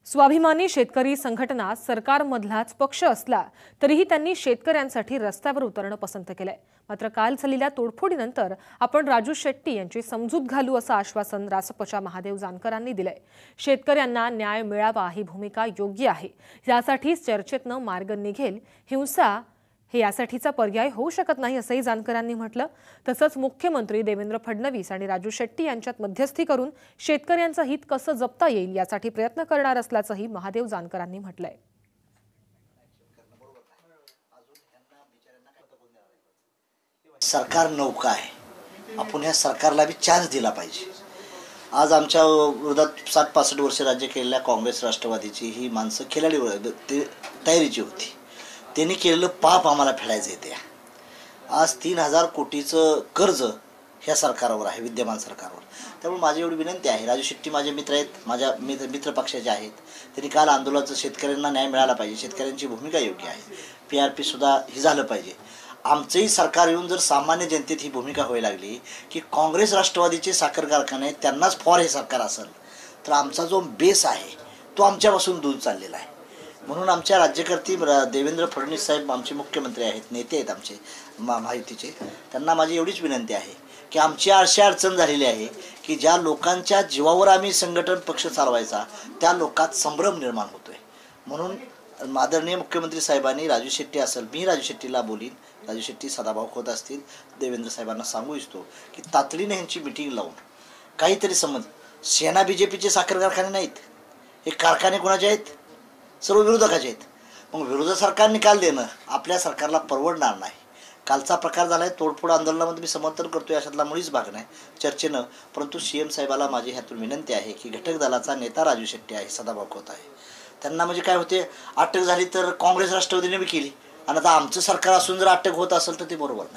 स्वाभिमानी शेतकरी संघटना सरकारमधलाच पक्ष असला तरीही त्यांनी शेतकऱ्यांसाठी रस्त्यावर उतरणं पसंत केलंय। मात्र काल झालेल्या तोडफोडीनंतर आपण राजू शेट्टी यांची समजूत घालू असं आश्वासन रासपच्या महादेव जानकरांनी दिलंय। शेतकऱ्यांना न्याय मिळावा ही भूमिका योग्य आहे, यासाठी चर्चेतनं मार्ग निघेल। हिंसा हे यासाठीचा पर्याय होऊ शकत नाही असंही जानकरांनी म्हटलं। तसंच मुख्यमंत्री देवेंद्र फडणवीस आणि राजू शेट्टी यांच्यात मध्यस्थी करून शेतकऱ्यांचं हित कसं जपता येईल यासाठी प्रयत्न करणार असल्याचंही महादेव जानकरांनी म्हटलंय। सरकार नौका आहे, आपण ह्या सरकारला भी चान्स दिला पाहिजे। आज आमच्या विरोधात 60-65 वर्ष राज्य केलेल्या काँग्रेस राष्ट्रवादीची ही माणसं खिलाडी तयारीची होती। त्यांनी केलेलं पाप आम्हाला फेडायचं आहे। आज 3000 कोटीचं कर्ज ह्या सरकारवर आहे, विद्यमान सरकारवर। त्यामुळे माझी एवढी विनंती आहे, राजू शेट्टी माझे मित्र आहेत, माझ्या मित्र पक्षाचे आहेत। त्यांनी काल आंदोलनाचं शेतकऱ्यांना न्याय मिळाला पाहिजे, शेतकऱ्यांची भूमिका योग्य आहे, PRP सुद्धा ही झालं पाहिजे। आमचंही सरकार येऊन जर सामान्य जनतेत ही भूमिका व्हायला लागली की काँग्रेस राष्ट्रवादीचे साखर कारखाने त्यांनाच फॉर हे सरकार असेल, तर आमचा जो बेस आहे तो आमच्यापासून दूर चाललेला आहे। म्हणून आमच्या राज्यकर्ते देवेंद्र फडणवीस साहेब आमचे मुख्यमंत्री आहेत, नेते आहेत आमचे माहितीचे, त्यांना माझी एवढीच विनंती आहे की आमची अशी अडचण झालेली आहे की ज्या लोकांच्या जीवावर आम्ही संघटन पक्ष चालवायचा त्या लोकात संभ्रम निर्माण होतोय। म्हणून आदरणीय मुख्यमंत्री साहेबांनी राजू शेट्टी असेल, मी राजू शेट्टीला बोलीन, राजू शेट्टी सदाभाऊ खोत असतील, देवेंद्र साहेबांना सांगू इच्छितो की तातडीने ह्यांची मिटिंग लावून काहीतरी समज। सेना BJPचे साखर कारखाने नाहीत, हे कारखाने कोणाचे आहेत? सर्व विरोधकाचे आहेत। मग विरोधी सरकार निकाल देणं आपल्या सरकारला परवडणार नाही। कालचा प्रकार झाला आहे, तोडफोड आंदोलनामध्ये मी समर्थन करतोय, अशातला मुळीच भाग नाही चर्चेनं। परंतु CM साहेबाला माझी ह्यातून विनंती आहे की घटक दलाचा नेता राजू शेट्टी आहे, सदाभाऊ खोत आहे, त्यांना म्हणजे काय होते, अटक झाली तर काँग्रेस राष्ट्रवादीने बी केली, आणि आता आमचं सरकार असून जर अटक होत असेल तर ते बरोबर नाही।